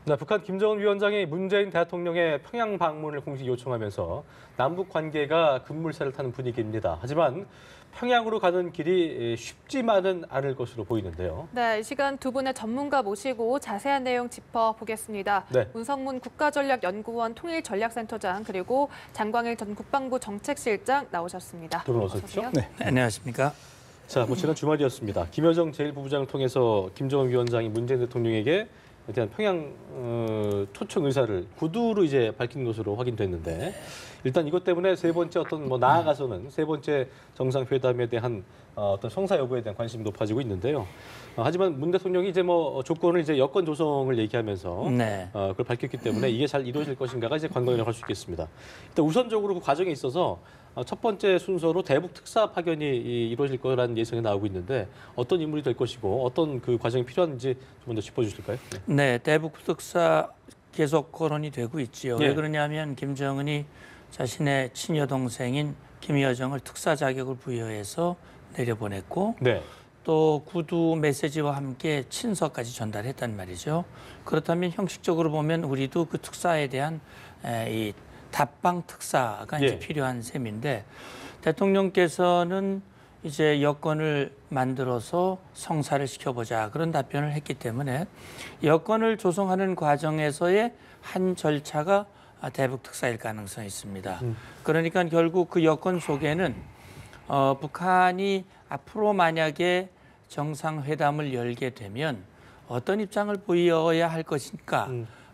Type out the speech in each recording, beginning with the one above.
네, 북한 김정은 위원장이 문재인 대통령의 평양 방문을 공식 요청하면서 남북 관계가 급물살을 타는 분위기입니다. 하지만 평양으로 가는 길이 쉽지만은 않을 것으로 보이는데요. 네, 이 시간 두 분의 전문가 모시고 자세한 내용 짚어보겠습니다. 네. 문성문 국가전략연구원 통일전략센터장 그리고 장광일 전 국방부 정책실장 나오셨습니다. 두 분 어서 오십시오. 네, 안녕하십니까? 자, 지난 주말이었습니다. 김여정 제1부부장을 통해서 김정은 위원장이 문재인 대통령에게 대한 평양 초청 의사를 구두로 이제 밝힌 것으로 확인됐는데 일단 이것 때문에 세 번째 나아가서는 세 번째 정상회담에 대한 어떤 성사 여부에 대한 관심이 높아지고 있는데요. 하지만 문 대통령이 이제 조건을 이제 여건 조성을 얘기하면서 네. 그걸 밝혔기 때문에 이게 잘 이루어질 것인가가 이제 관건이라고 할 수 있겠습니다. 일단 우선적으로 그 과정에 있어서 첫 번째 순서로 대북 특사 파견이 이루어질 거라는 예상이 나오고 있는데 어떤 인물이 될 것이고 어떤 그 과정이 필요한지 좀 먼저 짚어주실까요? 네, 대북 특사 계속 거론이 되고 있지요. 예. 왜 그러냐면 김정은이 자신의 친여 동생인 김여정을 특사 자격을 부여해서 내려보냈고 네. 또 구두 메시지와 함께 친서까지 전달했단 말이죠. 그렇다면 형식적으로 보면 우리도 그 특사에 대한 이 답방 특사가 이제 예. 필요한 셈인데 대통령께서는 이제 여건을 만들어서 성사를 시켜보자 그런 답변을 했기 때문에 여건을 조성하는 과정에서의 한 절차가 대북 특사일 가능성이 있습니다. 그러니까 결국 그 여건 속에는 북한이 앞으로 만약에 정상회담을 열게 되면 어떤 입장을 보여야 할 것인가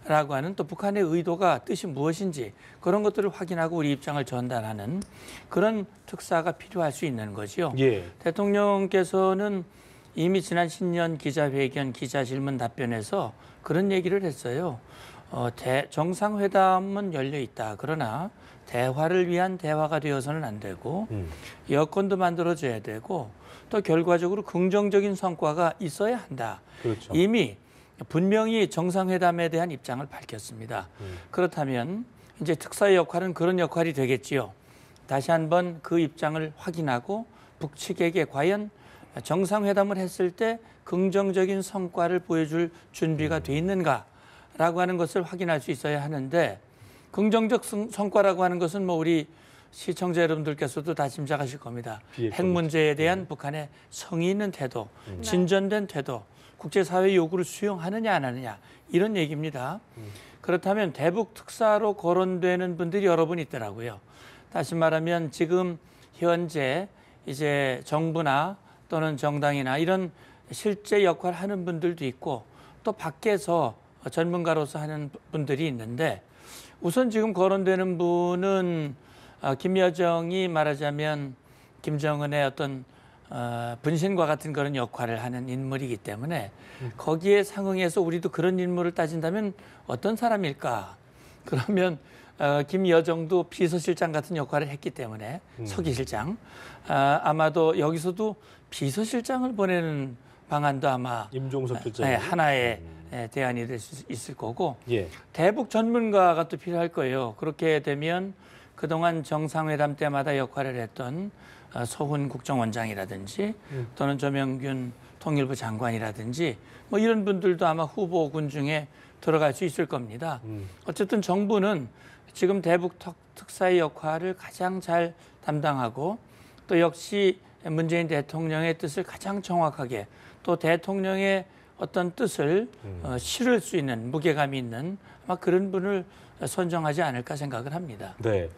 라고 하는 또 북한의 의도가 뜻이 무엇인지 그런 것들을 확인하고 우리 입장을 전달하는 그런 특사가 필요할 수 있는 거죠. 예. 대통령께서는 이미 지난 신년 기자회견 기자질문 답변에서 그런 얘기를 했어요. 정상회담은 열려 있다. 그러나 대화를 위한 대화가 되어서는 안 되고 여건도 만들어줘야 되고 또 결과적으로 긍정적인 성과가 있어야 한다. 그렇죠. 이미 분명히 정상회담에 대한 입장을 밝혔습니다. 그렇다면 이제 특사의 역할은 그런 역할이 되겠지요. 다시 한번 그 입장을 확인하고 북측에게 과연 정상회담을 했을 때 긍정적인 성과를 보여줄 준비가 돼 있는가라고 하는 것을 확인할 수 있어야 하는데 긍정적 성과라고 하는 것은 우리 시청자 여러분들께서도 다 짐작하실 겁니다. 핵 문제에 대한 북한의 성의 있는 태도, 진전된 태도, 국제사회 요구를 수용하느냐 안 하느냐 이런 얘기입니다. 그렇다면 대북 특사로 거론되는 분들이 여러 분 있더라고요. 다시 말하면 지금 현재 이제 정부나 또는 정당이나 이런 실제 역할을 하는 분들도 있고 또 밖에서 전문가로서 하는 분들이 있는데 우선 지금 거론되는 분은 김여정이 말하자면 김정은의 어떤 분신과 같은 그런 역할을 하는 인물이기 때문에 거기에 상응해서 우리도 그런 인물을 따진다면 어떤 사람일까? 그러면 김여정도 비서실장 같은 역할을 했기 때문에 서기실장 아마도 여기서도 비서실장을 보내는 방안도 아마 임종석 실장 하나의 대안이 될 수 있을 거고 예. 대북 전문가가 또 필요할 거예요. 그렇게 되면 그동안 정상회담 때마다 역할을 했던 서훈 국정원장이라든지 또는 조명균 통일부 장관이라든지 이런 분들도 아마 후보군 중에 들어갈 수 있을 겁니다. 어쨌든 정부는 지금 대북 특사의 역할을 가장 잘 담당하고 또 역시 문재인 대통령의 뜻을 가장 정확하게 또 대통령의 어떤 뜻을 실을 수 있는 무게감이 있는 아마 그런 분을 선정하지 않을까 생각을 합니다. 네,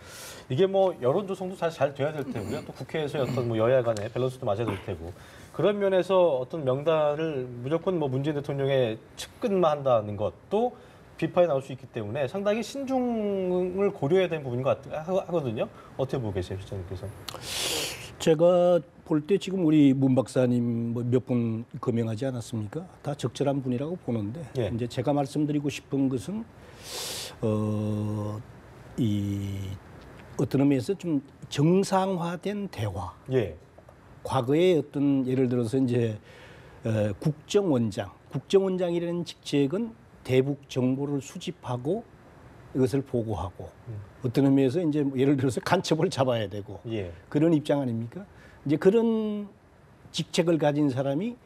이게 여론 조성도 잘 돼야 될 테고요. 또 국회에서의 어떤 여야 간의 밸런스도 맞아야 될 테고 그런 면에서 어떤 명단을 무조건 문재인 대통령의 측근만 한다는 것도 비판이 나올 수 있기 때문에 상당히 신중을 고려해야 되는 부분인 것 하거든요. 어떻게 보고 계세요, 실장님께서? 제가 볼 때 지금 우리 문 박사님 몇 분 거명하지 않았습니까? 다 적절한 분이라고 보는데 예. 이제 제가 말씀드리고 싶은 것은 어떤 의미에서 좀 정상화된 대화. 예. 과거에 어떤 예를 들어서 이제 국정원장이라는 직책은 대북 정보를 수집하고 이것을 보고하고 어떤 의미에서 이제 예를 들어서 간첩을 잡아야 되고 예. 그런 입장 아닙니까? 이제 그런 직책을 가진 사람이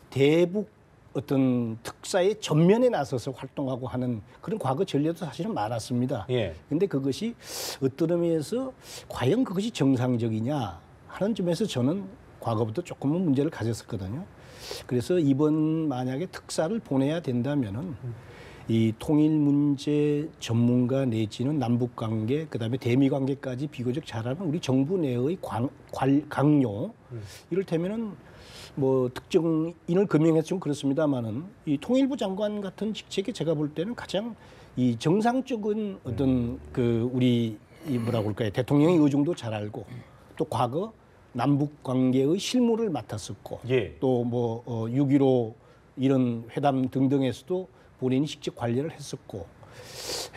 대북 어떤 특사의 전면에 나서서 활동하고 하는 그런 과거 전례도 사실은 많았습니다. 예. 근데 그것이 어떤 의미에서 과연 그것이 정상적이냐 하는 점에서 저는 과거부터 조금은 문제를 가졌었거든요. 그래서 이번 만약에 특사를 보내야 된다면은 이 통일 문제 전문가 내지는 남북 관계, 그다음에 대미 관계까지 비교적 잘하는 우리 정부 내의 강요, 이를테면은 뭐 특정인을 금명해서 좀 그렇습니다만은 이 통일부 장관 같은 직책이 제가 볼 때는 가장 이 정상적인 어떤 그 우리 이 뭐라고 할까요, 대통령의 의중도 잘 알고 또 과거 남북 관계의 실무를 맡았었고 예. 또 뭐 6.15 이런 회담 등등에서도 본인이 직접 관리를 했었고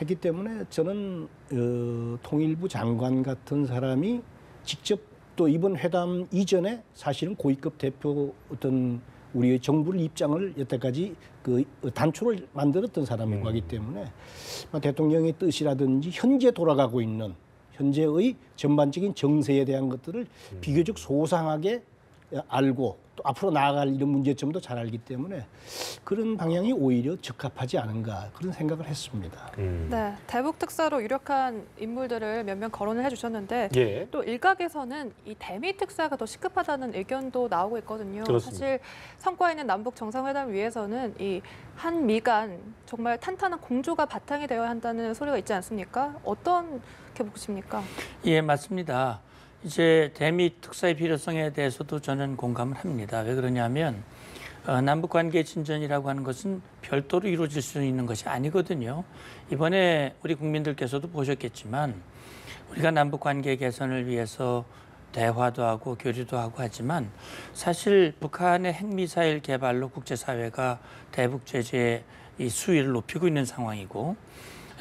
했기 때문에 저는 통일부 장관 같은 사람이 직접 또 이번 회담 이전에 사실은 고위급 대표 어떤 우리의 정부를 입장을 여태까지 그 단초를 만들었던 사람이고 하기 때문에 대통령의 뜻이라든지 현재 돌아가고 있는 현재의 전반적인 정세에 대한 것들을 비교적 소상하게 알고 또 앞으로 나아갈 이런 문제점도 잘 알기 때문에 그런 방향이 오히려 적합하지 않은가 그런 생각을 했습니다. 네, 대북 특사로 유력한 인물들을 몇 명 거론을 해주셨는데 예. 또 일각에서는 이 대미 특사가 더 시급하다는 의견도 나오고 있거든요. 그렇습니다. 사실 성과 있는 남북 정상회담 위해서는 이 한미 간 정말 탄탄한 공조가 바탕이 되어야 한다는 소리가 있지 않습니까? 어떻게 보십니까? 예, 맞습니다. 이제 대미 특사의 필요성에 대해서도 저는 공감을 합니다. 왜 그러냐면 남북 관계 진전이라고 하는 것은 별도로 이루어질 수 있는 것이 아니거든요. 이번에 우리 국민들께서도 보셨겠지만 우리가 남북 관계 개선을 위해서 대화도 하고 교류도 하고 하지만 사실 북한의 핵미사일 개발로 국제사회가 대북 제재의 이 수위를 높이고 있는 상황이고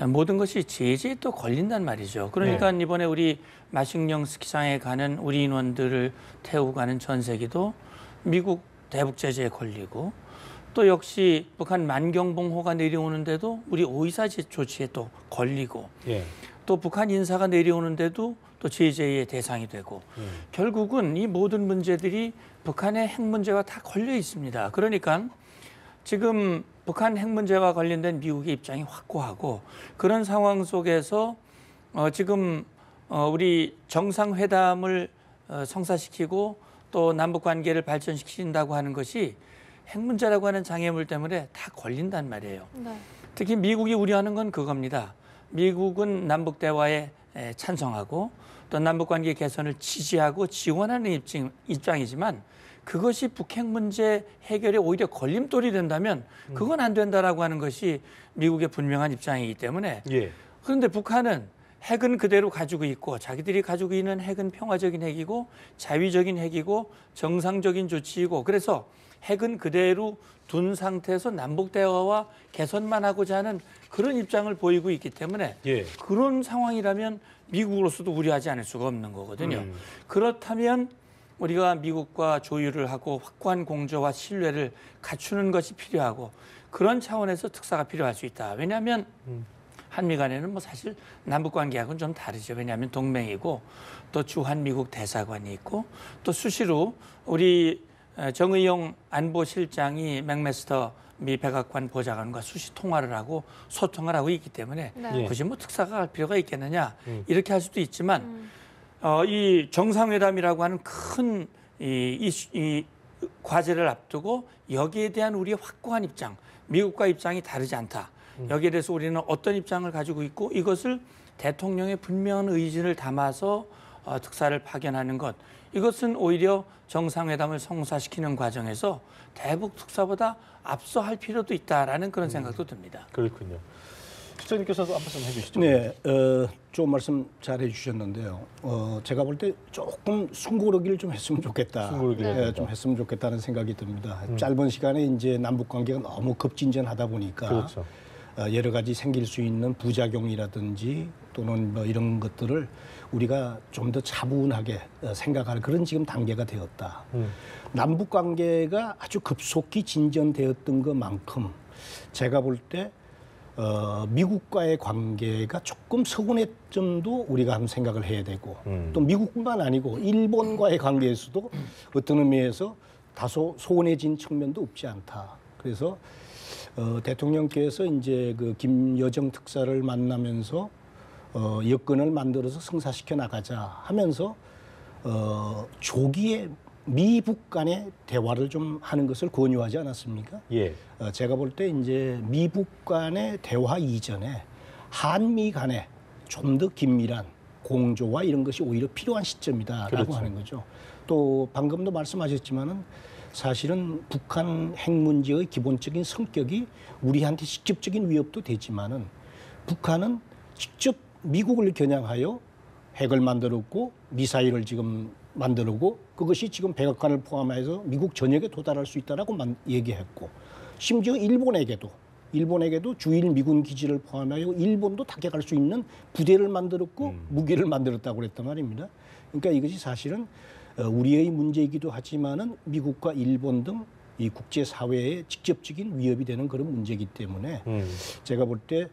모든 것이 제재에 또 걸린단 말이죠. 그러니까 이번에 우리 마식령 스키장에 가는 우리 인원들을 태우고 가는 전세기도 미국 대북 제재에 걸리고 또 역시 북한 만경봉호가 내려오는데도 우리 오이사 조치에 또 걸리고 예. 또 북한 인사가 내려오는데도 또 제재의 대상이 되고 결국은 이 모든 문제들이 북한의 핵 문제와 다 걸려 있습니다. 그러니까 지금 북한 핵 문제와 관련된 미국의 입장이 확고하고 그런 상황 속에서 지금 우리 정상회담을 성사시키고 또 남북 관계를 발전시킨다고 하는 것이 핵 문제라고 하는 장애물 때문에 다 걸린단 말이에요. 네. 특히 미국이 우려하는 건 그겁니다. 미국은 남북 대화에 찬성하고 또 남북 관계 개선을 지지하고 지원하는 입장이지만 그것이 북핵 문제 해결에 오히려 걸림돌이 된다면 그건 안 된다라고 하는 것이 미국의 분명한 입장이기 때문에 예. 그런데 북한은 핵은 그대로 가지고 있고 자기들이 가지고 있는 핵은 평화적인 핵이고 자위적인 핵이고 정상적인 조치이고 그래서 핵은 그대로 둔 상태에서 남북 대화와 개선만 하고자 하는 그런 입장을 보이고 있기 때문에 예. 그런 상황이라면 미국으로서도 우려하지 않을 수가 없는 거거든요. 그렇다면 우리가 미국과 조율을 하고 확고한 공조와 신뢰를 갖추는 것이 필요하고 그런 차원에서 특사가 필요할 수 있다. 왜냐하면 한미 간에는 뭐 사실 남북 관계하고는 좀 다르죠. 왜냐하면 동맹이고 또 주한 미국 대사관이 있고 또 수시로 우리 정의용 안보실장이 맥메스터 미 백악관 보좌관과 수시 통화를 하고 소통을 하고 있기 때문에 네. 굳이 뭐 특사가 갈 필요가 있겠느냐 이렇게 할 수도 있지만 이 정상회담이라고 하는 큰 이 과제를 앞두고 여기에 대한 우리의 확고한 입장, 미국과 입장이 다르지 않다. 여기에 대해서 우리는 어떤 입장을 가지고 있고 이것을 대통령의 분명한 의지를 담아서 특사를 파견하는 것. 이것은 오히려 정상회담을 성사시키는 과정에서 대북 특사보다 앞서 할 필요도 있다라는 그런 생각도 듭니다. 그렇군요. 실장님께서도 한 말씀 해주시죠. 네, 좀 말씀 잘 해주셨는데요. 제가 볼 때 조금 숨고르기를 좀 했으면 좋겠다. 숨고르기를 네, 좀 했으면 좋겠다는 생각이 듭니다. 짧은 시간에 이제 남북 관계가 너무 급진전하다 보니까 그렇죠. 여러 가지 생길 수 있는 부작용이라든지 또는 뭐 이런 것들을 우리가 좀 더 차분하게 생각하는 그런 지금 단계가 되었다. 남북 관계가 아주 급속히 진전되었던 것만큼 제가 볼 때 미국과의 관계가 조금 서운했 점도 우리가 한번 생각을 해야 되고 또 미국뿐만 아니고 일본과의 관계에서도 어떤 의미에서 다소 소원해진 측면도 없지 않다. 그래서 대통령께서 이제 그 김여정 특사를 만나면서 여건을 만들어서 성사시켜 나가자 하면서 조기에 미북 간의 대화를 좀 하는 것을 권유하지 않았습니까? 예. 제가 볼 때 이제 미북 간의 대화 이전에 한미 간에 좀 더 긴밀한 공조와 이런 것이 오히려 필요한 시점이다라고 그렇죠. 하는 거죠. 또 방금도 말씀하셨지만은 사실은 북한 핵 문제의 기본적인 성격이 우리한테 직접적인 위협도 되지만은 북한은 직접 미국을 겨냥하여 핵을 만들었고 미사일을 지금 만들고 그것이 지금 백악관을 포함해서 미국 전역에 도달할 수 있다라고 얘기했고 심지어 일본에게도 주일 미군 기지를 포함하여 일본도 타격할 수 있는 부대를 만들었고 무기를 만들었다고 그랬단 말입니다. 그러니까 이것이 사실은 우리의 문제이기도 하지만은 미국과 일본 등 이 국제 사회에 직접적인 위협이 되는 그런 문제이기 때문에 제가 볼 때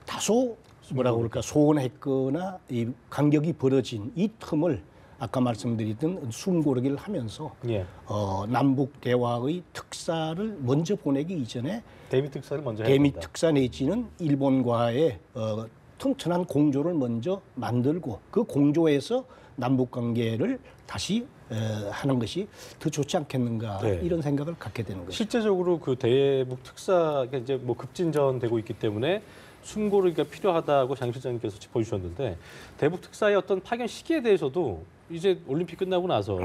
다소 뭐라고 그럴까 소원했거나 이 간격이 벌어진 이 틈을 아까 말씀드렸던 숨고르기를 하면서 예. 남북 대화의 특사를 먼저 보내기 이전에 대미 특사를 먼저 해야 대미 된다. 특사 내지는 일본과의 튼튼한 공조를 먼저 만들고 그 공조에서 남북 관계를 다시 하는 것이 더 좋지 않겠는가 네. 이런 생각을 갖게 되는 거죠. 실제적으로 그 대북 특사가 이제 뭐 급진전되고 있기 때문에 숨고르기가 필요하다고 장 실장님께서 짚어주셨는데 대북 특사의 어떤 파견 시기에 대해서도 이제 올림픽 끝나고 나서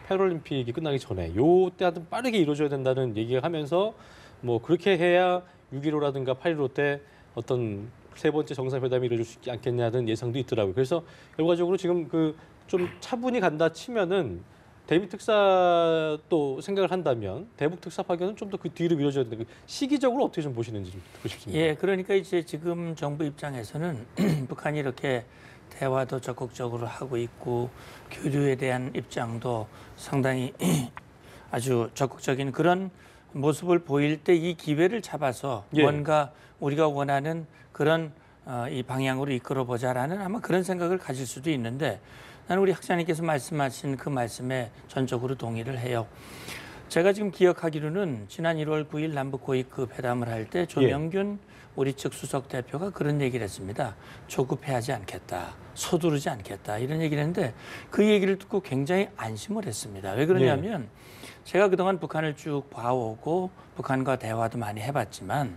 패럴림픽이 끝나기 전에 요때 하여튼 빠르게 이루어져야 된다는 얘기를 하면서 뭐 그렇게 해야 6.15라든가 8.15 때 어떤 세 번째 정상회담이 이루어질 수 있지 않겠냐는 예상도 있더라고요. 그래서 결과적으로 지금 그 좀 차분히 간다 치면은 대미 특사 또 생각을 한다면 대북 특사 파견은 좀 더 그 뒤로 미뤄져야 되는데 시기적으로 어떻게 좀 보시는지 좀 듣고 싶습니다. 예, 그러니까 이제 지금 정부 입장에서는 북한이 이렇게 대화도 적극적으로 하고 있고 교류에 대한 입장도 상당히 아주 적극적인 그런 모습을 보일 때 이 기회를 잡아서 예. 뭔가 우리가 원하는 그런 이 방향으로 이끌어 보자라는 아마 그런 생각을 가질 수도 있는데 나는 우리 학자님께서 말씀하신 그 말씀에 전적으로 동의를 해요. 제가 지금 기억하기로는 지난 1월 9일 남북 고위급 회담을 할 때 조명균 우리 측 수석 대표가 그런 얘기를 했습니다. 조급해하지 않겠다. 서두르지 않겠다. 이런 얘기를 했는데 그 얘기를 듣고 굉장히 안심을 했습니다. 왜 그러냐면 제가 그동안 북한을 쭉 봐오고 북한과 대화도 많이 해봤지만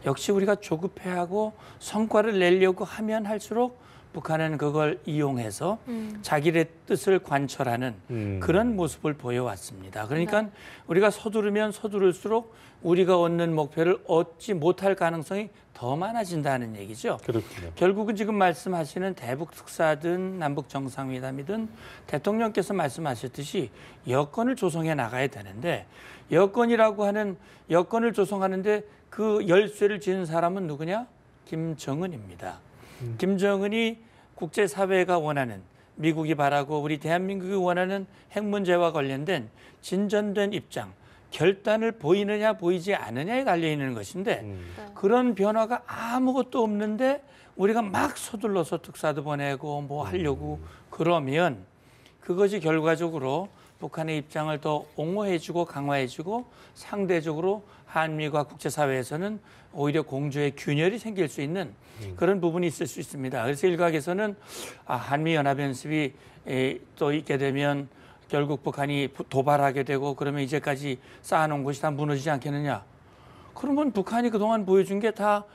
역시 우리가 조급해하고 성과를 내려고 하면 할수록 북한은 그걸 이용해서 자기의 뜻을 관철하는 그런 모습을 보여왔습니다. 그러니까 우리가 서두르면 서두를수록 우리가 얻는 목표를 얻지 못할 가능성이 더 많아진다는 얘기죠. 그렇군요. 결국은 지금 말씀하시는 대북 특사든 남북 정상회담이든 대통령께서 말씀하셨듯이 여건을 조성해 나가야 되는데 여건이라고 하는 여건을 조성하는데 그 열쇠를 쥐는 사람은 누구냐? 김정은입니다. 김정은이 국제사회가 원하는 미국이 바라고 우리 대한민국이 원하는 핵 문제와 관련된 진전된 입장, 결단을 보이느냐 보이지 않느냐에 달려있는 것인데 그런 변화가 아무것도 없는데 우리가 막 서둘러서 특사도 보내고 뭐 하려고 그러면 그것이 결과적으로 북한의 입장을 더 옹호해주고 강화해주고 상대적으로 한미과 국제사회에서는 오히려 공조의 균열이 생길 수 있는 그런 부분이 있을 수 있습니다. 그래서 일각에서는 한미연합연습이 또 있게 되면 결국 북한이 도발하게 되고 그러면 이제까지 쌓아놓은 것이 다 무너지지 않겠느냐. 그러면 북한이 그동안 보여준 게 다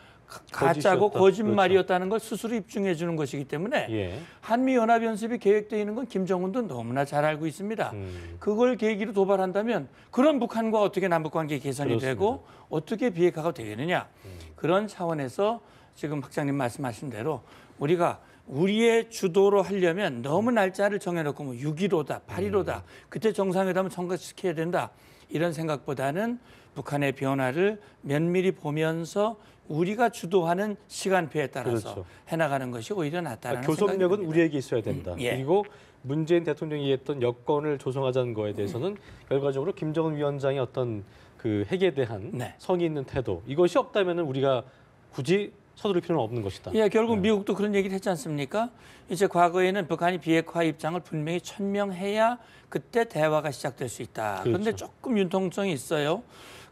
가짜고 거짓이었다. 거짓말이었다는 걸 스스로 입증해 주는 것이기 때문에 예. 한미연합연습이 계획되어 있는 건 김정은도 너무나 잘 알고 있습니다. 그걸 계기로 도발한다면 그런 북한과 어떻게 남북관계 개선이 그렇습니다. 되고 어떻게 비핵화가 되겠느냐. 그런 차원에서 지금 학장님 말씀하신 대로 우리가 우리의 주도로 하려면 너무 날짜를 정해놓고 뭐 6.15다, 8.15다, 그때 정상회담을 성사시켜야 된다. 이런 생각보다는 북한의 변화를 면밀히 보면서 우리가 주도하는 시간표에 따라서 그렇죠. 해나가는 것이 오히려 낫다는 생각이 교섭력은 듭니다. 우리에게 있어야 된다. 예. 그리고 문재인 대통령이 했던 여건을 조성하자는 거에 대해서는 결과적으로 김정은 위원장의 어떤 그 핵에 대한 네. 성의 있는 태도 이것이 없다면 우리가 굳이 서두를 필요는 없는 것이다. 예, 결국 미국도 그런 얘기를 했지 않습니까? 이제 과거에는 북한이 비핵화 입장을 분명히 천명해야 그때 대화가 시작될 수 있다. 그런데 그렇죠. 조금 융통성이 있어요.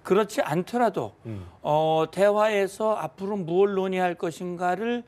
그렇지 않더라도 대화에서 앞으로 무엇을 논의할 것인가를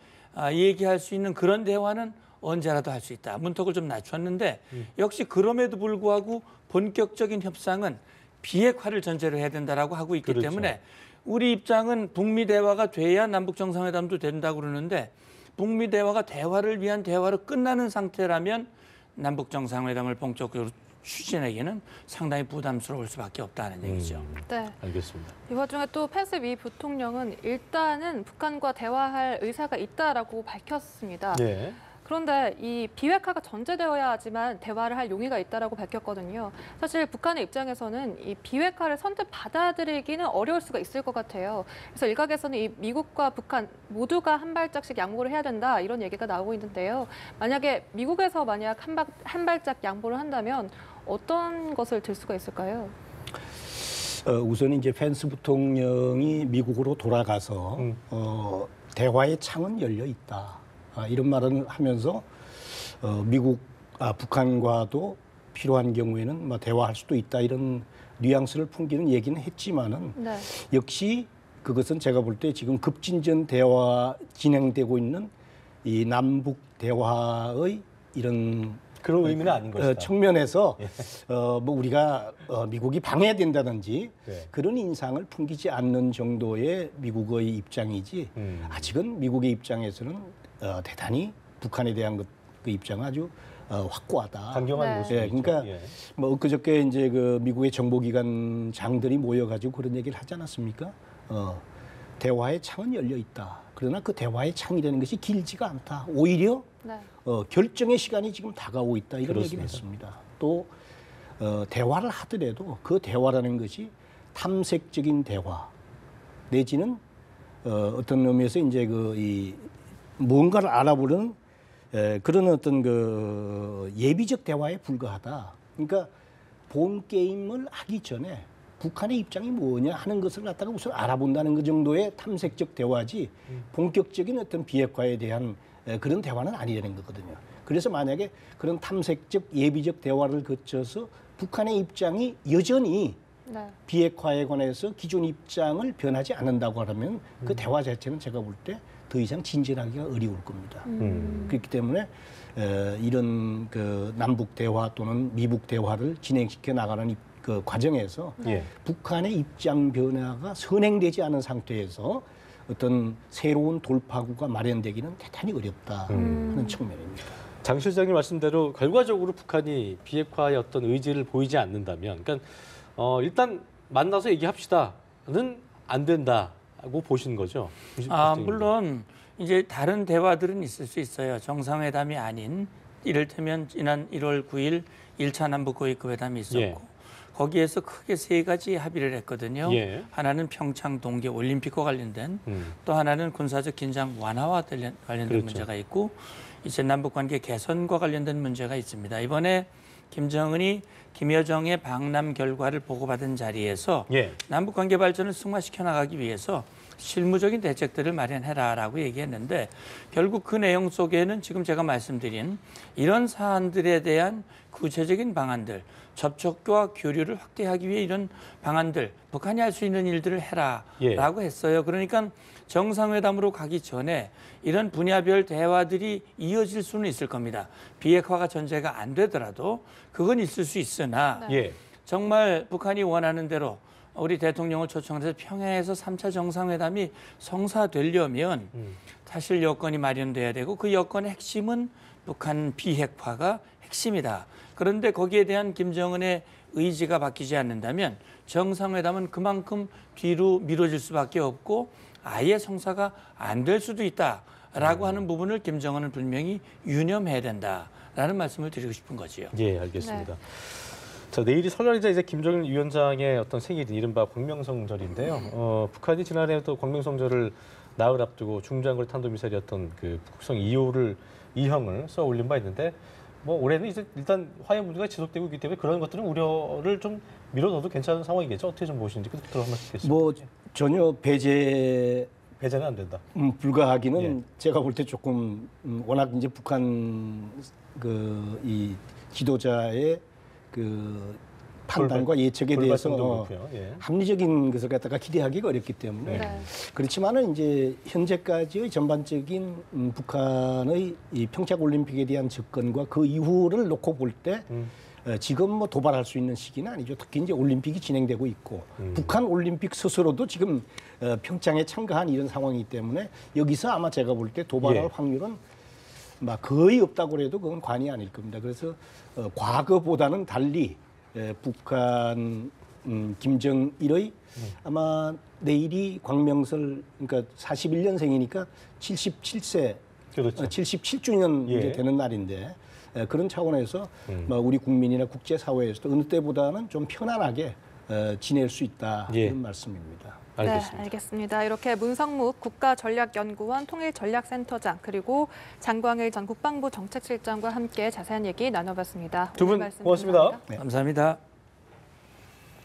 얘기할 수 있는 그런 대화는 언제라도 할 수 있다. 문턱을 좀 낮췄는데 역시 그럼에도 불구하고 본격적인 협상은 비핵화를 전제로 해야 된다라고 하고 있기 그렇죠. 때문에 우리 입장은 북미 대화가 돼야 남북 정상회담도 된다고 그러는데 북미 대화가 대화를 위한 대화로 끝나는 상태라면 남북 정상회담을 본격적으로 추진하기는 상당히 부담스러울 수밖에 없다는 얘기죠. 네. 알겠습니다. 이 와중에 또 펜스 미 부통령은 일단은 북한과 대화할 의사가 있다라고 밝혔습니다. 예. 그런데 이 비핵화가 전제되어야 하지만 대화를 할 용의가 있다라고 밝혔거든요. 사실 북한의 입장에서는 이 비핵화를 선뜻 받아들이기는 어려울 수가 있을 것 같아요. 그래서 일각에서는 이 미국과 북한 모두가 한 발짝씩 양보를 해야 된다 이런 얘기가 나오고 있는데요. 만약에 미국에서 만약 한 발짝 양보를 한다면 어떤 것을 들 수가 있을까요? 우선 이제 펜스 부통령이 미국으로 돌아가서 대화의 창은 열려 있다. 이런 말을 하면서 북한과도 필요한 경우에는 뭐 대화할 수도 있다 이런 뉘앙스를 풍기는 얘기는 했지만은 네. 역시 그것은 제가 볼 때 지금 급진전 대화 진행되고 있는 이 남북 대화의 이런 그런 의미는 아닌 것이다. 측면에서 뭐 우리가 미국이 방해된다든지 네. 그런 인상을 풍기지 않는 정도의 미국의 입장이지 아직은 미국의 입장에서는 대단히 북한에 대한 그 입장은 아주 확고하다. 강경한 네. 모습이죠. 그러니까 예. 뭐 엊그저께 이제 그 미국의 정보기관 장들이 모여가지고 그런 얘기를 하지 않았습니까? 대화의 창은 열려 있다. 그러나 그 대화의 창이라는 것이 길지가 않다. 오히려 네. 결정의 시간이 지금 다가오고 있다. 이런 그렇습니다. 얘기를 했습니다. 또 대화를 하더라도 그 대화라는 것이 탐색적인 대화 내지는 어떤 의미에서 이제 이 뭔가를 알아보는 그런 어떤 그 예비적 대화에 불과하다. 그러니까 본 게임을 하기 전에 북한의 입장이 뭐냐 하는 것을 갖다가 우선 알아본다는 그 정도의 탐색적 대화지 본격적인 어떤 비핵화에 대한 그런 대화는 아니라는 거거든요. 그래서 만약에 그런 탐색적 예비적 대화를 거쳐서 북한의 입장이 여전히 네. 비핵화에 관해서 기존 입장을 변하지 않는다고 하면 그 대화 자체는 제가 볼 때 더 이상 진전하기가 어려울 겁니다. 그렇기 때문에 이런 그 남북 대화 또는 미북 대화를 진행시켜 나가는 그 과정에서 예. 북한의 입장 변화가 선행되지 않은 상태에서 어떤 새로운 돌파구가 마련되기는 대단히 어렵다 하는 측면입니다. 장 실장님 말씀대로 결과적으로 북한이 비핵화의 어떤 의지를 보이지 않는다면, 그러니까 일단 만나서 얘기합시다는 안 된다고 보시는 거죠? 물론 이제 다른 대화들은 있을 수 있어요. 정상회담이 아닌 이를테면 지난 1월 9일 1차 남북 고위급 회담이 있었고 예. 거기에서 크게 세 가지 합의를 했거든요. 예. 하나는 평창 동계 올림픽과 관련된 또 하나는 군사적 긴장 완화와 관련된 그렇죠. 문제가 있고 이제 남북 관계 개선과 관련된 문제가 있습니다. 이번에 김정은이 김여정의 방남 결과를 보고받은 자리에서 예. 남북 관계 발전을 승화시켜 나가기 위해서 실무적인 대책들을 마련해라라고 얘기했는데 결국 그 내용 속에는 지금 제가 말씀드린 이런 사안들에 대한 구체적인 방안들, 접촉과 교류를 확대하기 위해 이런 방안들, 북한이 할 수 있는 일들을 해라라고 했어요. 그러니까 정상회담으로 가기 전에 이런 분야별 대화들이 이어질 수는 있을 겁니다. 비핵화가 전제가 안 되더라도 그건 있을 수 있으나 예. 정말 북한이 원하는 대로 우리 대통령을 초청해서 평양에서 3차 정상회담이 성사되려면 사실 여건이 마련돼야 되고 그 여건의 핵심은 북한 비핵화가 핵심이다. 그런데 거기에 대한 김정은의 의지가 바뀌지 않는다면 정상회담은 그만큼 뒤로 미뤄질 수밖에 없고 아예 성사가 안 될 수도 있다라고 하는 부분을 김정은은 분명히 유념해야 된다라는 말씀을 드리고 싶은 거지요. 예, 알겠습니다. 네. 자, 내일이 설날이자 이제 김정일 위원장의 어떤 생일인 이른바 광명성절인데요. 북한이 지난해 또 광명성절을 나흘 앞두고 중장거리 탄도미사일이었던 그 북극성 2형을 쏘아 올린 바 있는데 뭐 올해는 이제 일단 화해 문제가 지속되고 있기 때문에 그런 것들은 우려를 좀 미뤄둬도 괜찮은 상황이겠죠. 어떻게 좀 보시는지 끝으로 한 말씀 드리겠습니다. 뭐 전혀 배제는 안 된다. 불가하기는 예. 제가 볼 때 조금 워낙 이제 북한 이 지도자의 그 판단과 예측에 대해서 그렇고요. 예. 합리적인 것을 갖다가 기대하기가 어렵기 때문에 네. 그렇지만은 이제 현재까지의 전반적인 북한의 이 평창 올림픽에 대한 접근과 그 이후를 놓고 볼 때 지금 뭐 도발할 수 있는 시기는 아니죠. 특히 이제 올림픽이 진행되고 있고 북한 올림픽 스스로도 지금 평창에 참가한 이런 상황이기 때문에 여기서 아마 제가 볼 때 도발할 예. 확률은 막 거의 없다고 해도 그건 관이 아닐 겁니다. 그래서 과거보다는 달리 북한 김정일의 아마 내일이 광명설 그러니까 41년생이니까 77세 그렇죠. 77주년 예. 이제 되는 날인데 그런 차원에서 뭐 우리 국민이나 국제 사회에서도 어느 때보다는 좀 편안하게 지낼 수 있다 예. 이런 말씀입니다. 알겠습니다. 네, 알겠습니다. 이렇게 문성묵 국가전략연구원 통일전략센터장 그리고 장광일 전 국방부 정책실장과 함께 자세한 얘기 나눠봤습니다. 두 오늘 분 말씀 고맙습니다. 감사합니다. 감사합니다.